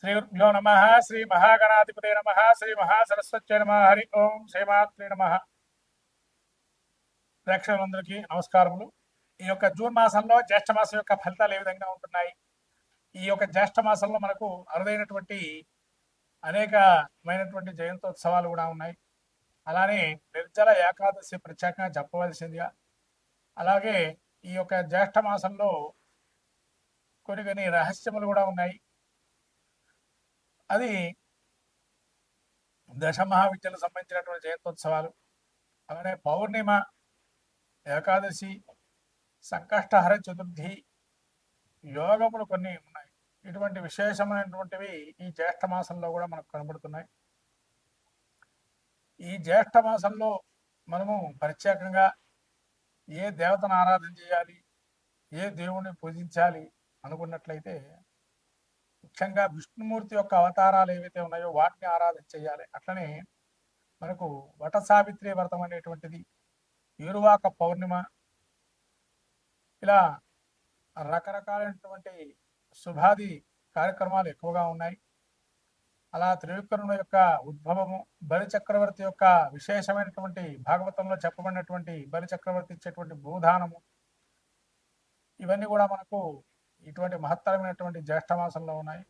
శ్రీగురుభ్యో నమ. శ్రీ మహాగణాధిపతే నమ. శ్రీ మహాసరస్వత్యై నమ. హరి ఓం శ్రీమాత్రే నమ. ప్రేక్షకులందరికీ నమస్కారములు. ఈ యొక్క జూన్ మాసంలో జ్యేష్ఠ మాసం యొక్క ఫలితాలు ఏ విధంగా ఉంటున్నాయి? ఈ యొక్క జ్యేష్ఠ మాసంలో మనకు అరుదైనటువంటి అనేకమైనటువంటి జయంతోత్సవాలు కూడా ఉన్నాయి. అలానే నిర్జల ఏకాదశి ప్రత్యేకంగా చెప్పవలసిందిగా, అలాగే ఈ యొక్క జ్యేష్ఠ మాసంలో కొన్ని రహస్యములు కూడా ఉన్నాయి. అది దశమహావిద్యలకు సంబంధించినటువంటి జయంతోత్సవాలు. అలానే పౌర్ణిమ, ఏకాదశి, సంకష్టహర చతుర్థి, యోగములు కొన్ని ఉన్నాయి. ఇటువంటి విశేషమైనటువంటివి ఈ జ్యేష్ఠ మాసంలో కూడా మనకు కనబడుతున్నాయి. ఈ జ్యేష్ఠ మాసంలో మనము ప్రత్యేకంగా ఏ దేవతను ఆరాధన చేయాలి, ఏ దేవుణ్ణి పూజించాలి అనుకున్నట్లయితే ముఖ్యంగా విష్ణుమూర్తి యొక్క అవతారాలు ఏవైతే ఉన్నాయో వాటిని ఆరాధన చేయాలి. అట్లనే మనకు వట సావిత్రి వ్రతం అనేటువంటిది, ఏరువాక పౌర్ణిమ, ఇలా రకరకాలైనటువంటి శుభాది కార్యక్రమాలు ఎక్కువగా ఉన్నాయి. అలా త్రివిక్రముల యొక్క ఉద్భవము, బలి చక్రవర్తి యొక్క విశేషమైనటువంటి భాగవతంలో చెప్పబడినటువంటి బలి చక్రవర్తి ఇచ్చేటువంటి భూదానము, ఇవన్నీ కూడా మనకు ఇటువంటి మహత్తరమైనటువంటి జ్యేష్ఠ మాసంలో ఉన్నాయి.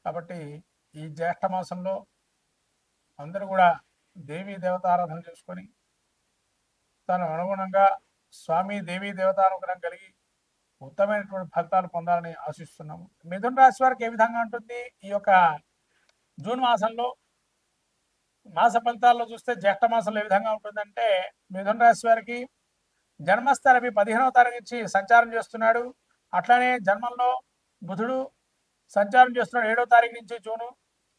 కాబట్టి ఈ జ్యేష్ఠ మాసంలో అందరూ కూడా దేవీ దేవతారాధన చేసుకొని తను అనుగుణంగా స్వామి దేవీ దేవతానుగ్రహం కలిగి ఉత్తమైనటువంటి ఫలితాలు పొందాలని ఆశిస్తున్నాము. మిథున రాశి వారికి ఏ విధంగా ఉంటుంది? ఈ యొక్క జూన్ మాసంలో మాస ఫలితాల్లో చూస్తే జ్యేష్ఠ మాసంలో ఏ విధంగా ఉంటుందంటే, మిథున రాశి వారికి జన్మస్థలవి 15వ తారీఖు నుంచి సంచారం చేస్తున్నాడు. అట్లానే జన్మంలో బుధుడు సంచారం చేస్తున్నాడు 7వ తారీఖు నుంచి జూను.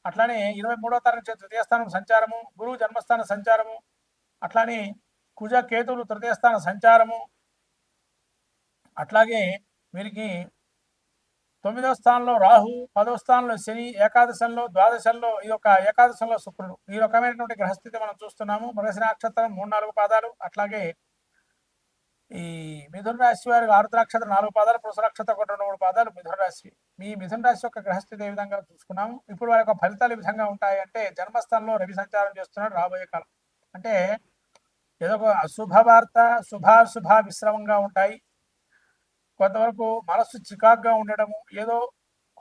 అట్లానే 23వ తారీఖు నుంచి తృతీయ స్థానం సంచారము, గురువు జన్మస్థాన సంచారము, అట్లానే కుజ కేతువులు తృతీయ స్థాన సంచారము, అట్లాగే వీరికి 9వ స్థానంలో రాహు, 10వ స్థానంలో శని, ఏకాదశంలో ద్వాదశంలో ఈ యొక్క ఏకాదశంలో శుక్రుడు. ఈ రకమైనటువంటి గ్రహస్థితి మనం చూస్తున్నాము. మృగశిర నక్షత్రం 3-4 పాదాలు, అట్లాగే ఈ మిథున రాశి వారికి ఆరుద్ర నక్షత్రం 4 పాదాలు, పురుష నక్షత్రం 1-2-3 పాదాలు మిథున రాశి. ఈ మిథున రాశి యొక్క గ్రహస్థితి ఏ విధంగా చూసుకున్నాము. ఇప్పుడు వారి యొక్క ఫలితాలు ఏ విధంగా ఉంటాయి అంటే, జన్మస్థానంలో రవి సంచారం చేస్తున్నాడు రాబోయే కాలం. అంటే ఏదో ఒక అశుభ వార్త, శుభాశుభ మిశ్రమంగా ఉంటాయి. కొంతవరకు మనస్సు చికాగ్గా ఉండడము, ఏదో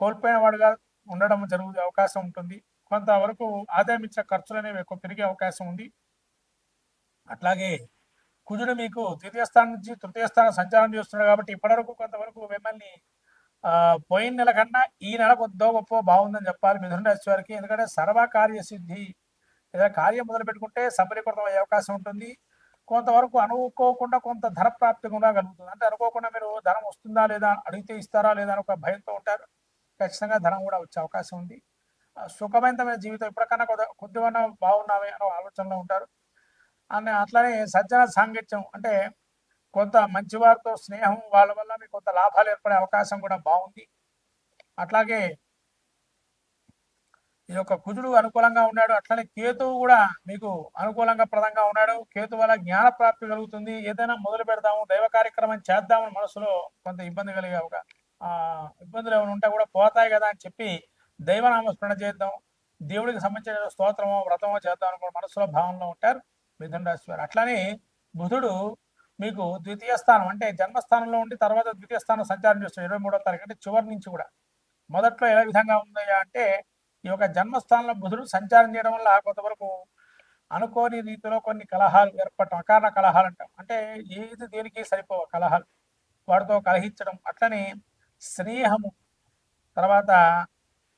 కోల్పోయిన వాడుగా ఉండడం జరుగుతే అవకాశం ఉంటుంది. కొంతవరకు ఆదాయం ఇచ్చే ఖర్చులు అనేవి ఎక్కువ పెరిగే అవకాశం ఉంది. అట్లాగే కుజుడు మీకు ద్వితీయ స్థానం నుంచి తృతీయ స్థానం సంచారం చేస్తున్నాడు కాబట్టి ఇప్పటివరకు కొంతవరకు మిమ్మల్ని పోయిన నెల కన్నా ఈ నెల కొద్దో గొప్ప బాగుందని చెప్పాలి మిథున రాశి వారికి. ఎందుకంటే సర్వకార్య సిద్ధి, ఏదైనా కార్యం మొదలు పెట్టుకుంటే సఫలీకృతం అయ్యే అవకాశం ఉంటుంది. కొంతవరకు అనుకోకుండా కొంత ధన ప్రాప్తి కూడా కలుగుతుంది. అంటే అనుకోకుండా మీరు ధనం వస్తుందా లేదా, అడిగితే ఇస్తారా లేదా అని ఒక భయంతో ఉంటారు. ఖచ్చితంగా ధనం కూడా వచ్చే అవకాశం ఉంది. సుఖవంతమైన జీవితం ఇప్పటికన్నా కొద్దిగా బాగున్నామే అనే ఆలోచనలో ఉంటారు. అట్లానే సజ్జన సాంగత్యం, అంటే కొంత మంచివారితో స్నేహం, వాళ్ళ వల్ల మీకు కొంత లాభాలు ఏర్పడే అవకాశం కూడా బాగుంది. అట్లాగే ఈ యొక్క కుజుడు అనుకూలంగా ఉన్నాడు. అట్లనే కేతువు కూడా మీకు అనుకూలంగా ప్రదంగా ఉన్నాడు. కేతు వల్ల జ్ఞాన ప్రాప్తి కలుగుతుంది. ఏదైనా మొదలు పెడదాము, దైవ కార్యక్రమం చేద్దామని మనసులో కొంత ఇబ్బంది కలిగే ఇబ్బందులు ఏమైనా ఉంటే కూడా పోతాయి కదా అని చెప్పి దైవనామస్మరణ చేద్దాం, దేవుడికి సంబంధించిన స్తోత్రమో వ్రతమో చేద్దాం అనుకున్న మనసులో భావనలో ఉంటారు మిథున రాశి వారు. అట్లానే బుధుడు మీకు ద్వితీయ స్థానం అంటే జన్మస్థానంలో ఉండి తర్వాత ద్వితీయ స్థానం సంచారం చేస్తాడు 23వ తారీఖు, అంటే చివరి నుంచి కూడా. మొదట్లో ఏ విధంగా ఉందయ్యా అంటే, ఈ యొక్క జన్మస్థానంలో బుధుడు సంచారం చేయడం వల్ల కొంతవరకు అనుకోని రీతిలో కొన్ని కలహాలు ఏర్పడటం, అకారణ కలహాలు అంటాం. అంటే ఏది దేనికి సరిపోవ కలహాలు, వాడితో కలహించడం. అట్లనే స్నేహము, తర్వాత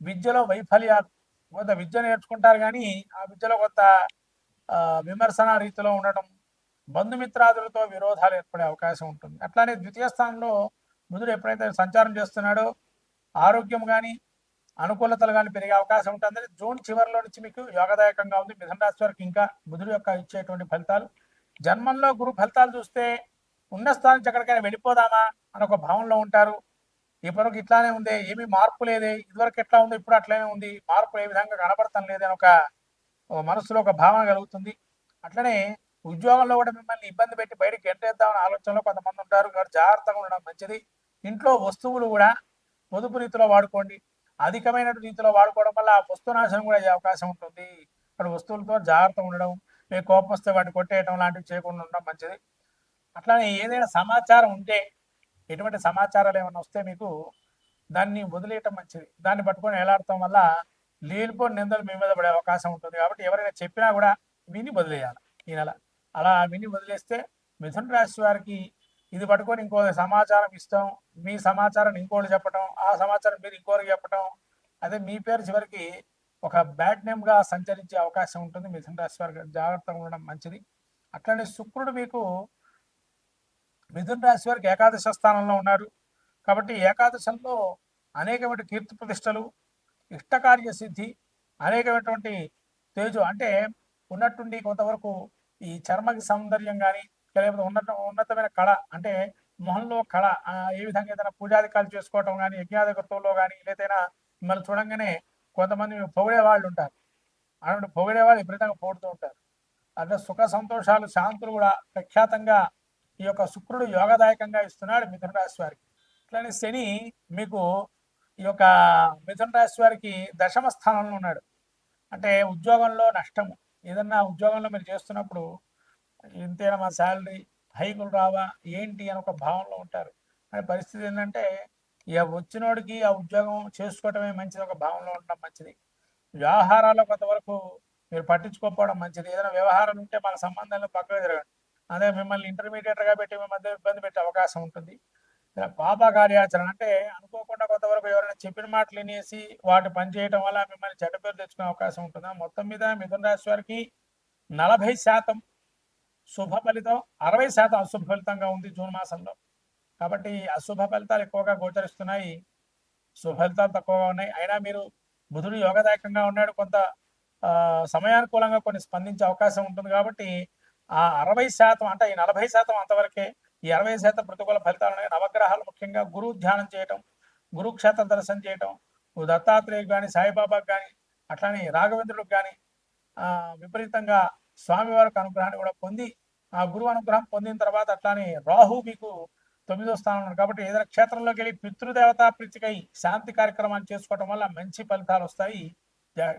విద్యలో వైఫల్యాలు. కొంత విద్య నేర్చుకుంటారు కానీ ఆ విద్యలో కొంత విమర్శన రీతిలో ఉండటం, బంధుమిత్రాదులతో విరోధాలు ఏర్పడే అవకాశం ఉంటుంది. అట్లానే ద్వితీయ స్థానంలో బుధుడు ఎప్పుడైతే సంచారం చేస్తున్నాడో ఆరోగ్యం కానీ అనుకూలతలు కానీ పెరిగే అవకాశం ఉంటుంది. జూన్ చివరిలో నుంచి మీకు యోగదాయకంగా ఉంది మిథున రాశి వారికి. ఇంకా బుధుడు యొక్క ఇచ్చేటువంటి ఫలితాలు, జన్మంలో గురు ఫలితాలు చూస్తే ఉన్న స్థానం నుంచి ఎక్కడికైనా వెళ్ళిపోదామా అని ఒక భావనలో ఉంటారు. ఇప్పటివరకు ఇట్లానే ఉంది, ఏమీ మార్పు లేదే, ఇదివరకు ఎట్లా ఉంది ఇప్పుడు అట్లనే ఉంది, మార్పు ఏ విధంగా కనబడతాం లేదని ఒక మనసులో ఒక భావన కలుగుతుంది. అట్లనే ఉద్యోగంలో కూడా మిమ్మల్ని ఇబ్బంది పెట్టి బయటకు గెంటేద్దామని ఆలోచనలో కొంతమంది ఉంటారు. జాగ్రత్తగా ఉండడం మంచిది. ఇంట్లో వస్తువులు కూడా పొదుపు రీతిలో వాడుకోండి. అధికమైన రీతిలో వాడుకోవడం వల్ల ఆ వస్తు నాశనం కూడా అయ్యే అవకాశం ఉంటుంది. ఇక్కడ వస్తువులతో జాగ్రత్త ఉండడం, మీకు కోపం వస్తే వాటిని కొట్టేయడం లాంటివి చేయకుండా ఉండడం మంచిది. అట్లానే ఏదైనా సమాచారం ఉంటే, ఎటువంటి సమాచారాలు ఏమైనా వస్తే మీకు దాన్ని వదిలేయటం మంచిది. దాన్ని పట్టుకొని ఎలాడటం వల్ల లేనిపోని నిందలు మీ మీద పడే అవకాశం ఉంటుంది. కాబట్టి ఎవరైనా చెప్పినా కూడా విని వదిలేయాలి ఈ నెల. అలా విని వదిలేస్తే మిథున రాశి వారికి ఇది పట్టుకొని ఇంకో సమాచారం ఇస్తాం, మీ సమాచారం ఇంకోటి చెప్పటం, ఆ సమాచారం మీరు ఇంకోరికి చెప్పటం, అదే మీ పేరు చివరికి ఒక బ్యాడ్ నేమ్గా సంచరించే అవకాశం ఉంటుంది. మిథున రాశి వారికి జాగ్రత్తగా ఉండడం మంచిది. అట్లనే శుక్రుడు మీకు మిథున రాశి వారికి ఏకాదశ స్థానంలో ఉన్నారు. కాబట్టి ఏకాదశంలో అనేకమైన కీర్తి ప్రతిష్టలు, ఇష్టకార్య సిద్ధి, అనేకమైనటువంటి తేజు అంటే ఉన్నట్టుండి కొంతవరకు ఈ చర్మకి సౌందర్యం కానీ, లేకపోతే ఉన్నతమైన కళ అంటే మొహంలో కళ ఏ విధంగా ఏదైనా పూజాధికారులు చేసుకోవటం కానీ, యజ్ఞాధికృతంలో కానీ, లేదైనా మిమ్మల్ని చూడంగానే కొంతమంది పొగిడే వాళ్ళు ఉంటారు. అలాంటి పొగిడే వాళ్ళు విపరీతంగా పొగుడుతూ ఉంటారు. అంటే సుఖ సంతోషాలు, శాంతులు కూడా ప్రఖ్యాతంగా ఈ యొక్క శుక్రుడు యోగదాయకంగా ఇస్తున్నాడు మిథున రాశి వారికి. అట్లనే శని మీకు ఈ యొక్క మిథున రాశి వారికి దశమ స్థానంలో ఉన్నాడు. అంటే ఉద్యోగంలో నష్టము. ఏదన్నా ఉద్యోగంలో మీరు చేస్తున్నప్పుడు ఇంతేనా మా శాలరీ, హైకులు రావా ఏంటి అని ఒక భావనలో ఉంటారు. అనే పరిస్థితి ఏంటంటే ఇక వచ్చినోడికి ఆ ఉద్యోగం చేసుకోవటమే మంచిది, ఒక భావనలో ఉండడం మంచిది. వ్యవహారాల్లో కొంతవరకు మీరు పట్టించుకోకపోవడం మంచిది. ఏదైనా వ్యవహారాలు ఉంటే మన సంబంధాలను పక్కకు జరగండి. అదే మిమ్మల్ని ఇంటర్మీడియట్గా పెట్టి మీ మధ్య ఇబ్బంది పెట్టే అవకాశం ఉంటుంది. పాప కార్యాచరణ అంటే అనుకోకుండా కొంతవరకు ఎవరైనా చెప్పిన మాటలు వినేసి వాటి పని చేయడం వల్ల మిమ్మల్ని చెడ్డ పేరు తెచ్చుకునే అవకాశం ఉంటుంది. మొత్తం మీద మిథున రాశి వారికి 40% శుభ ఫలితం, 60% అశుభ ఫలితంగా ఉంది జూన్ మాసంలో. కాబట్టి అశుభ ఫలితాలు ఎక్కువగా గోచరిస్తున్నాయి, శుభ ఫలితాలు తక్కువగా ఉన్నాయి. అయినా మీరు బుధుడు యోగదాయకంగా ఉన్నాడు, కొంత సమయానుకూలంగా కొన్ని స్పందించే అవకాశం ఉంటుంది. కాబట్టి ఆ 60% అంటే ఈ 40% అంతవరకే. ఈ 60% ప్రతికూల ఫలితాలు ఉన్నాయి. నవగ్రహాలు ముఖ్యంగా గురువు ధ్యానం చేయటం, గురుక్షేత్ర దర్శనం చేయటం, దత్తాత్రేయుడు కానీ, సాయిబాబాకు కానీ, అట్లానే రాఘవేంద్రుడికి కానీ విపరీతంగా స్వామివారికి అనుగ్రహాన్ని కూడా పొంది, ఆ గురువు అనుగ్రహం పొందిన తర్వాత అట్లానే రాహు మీకు 9వ స్థానంలో. కాబట్టి ఏదైనా క్షేత్రంలోకి వెళ్ళి పితృదేవతా ప్రీతికై శాంతి కార్యక్రమాలు చేసుకోవటం వల్ల మంచి ఫలితాలు వస్తాయి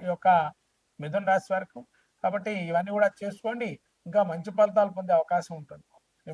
ఈ యొక్క మిథున రాశి వారికి. కాబట్టి ఇవన్నీ కూడా చేసుకోండి, ఇంకా మంచి ఫలితాలు పొందే అవకాశం ఉంటుంది.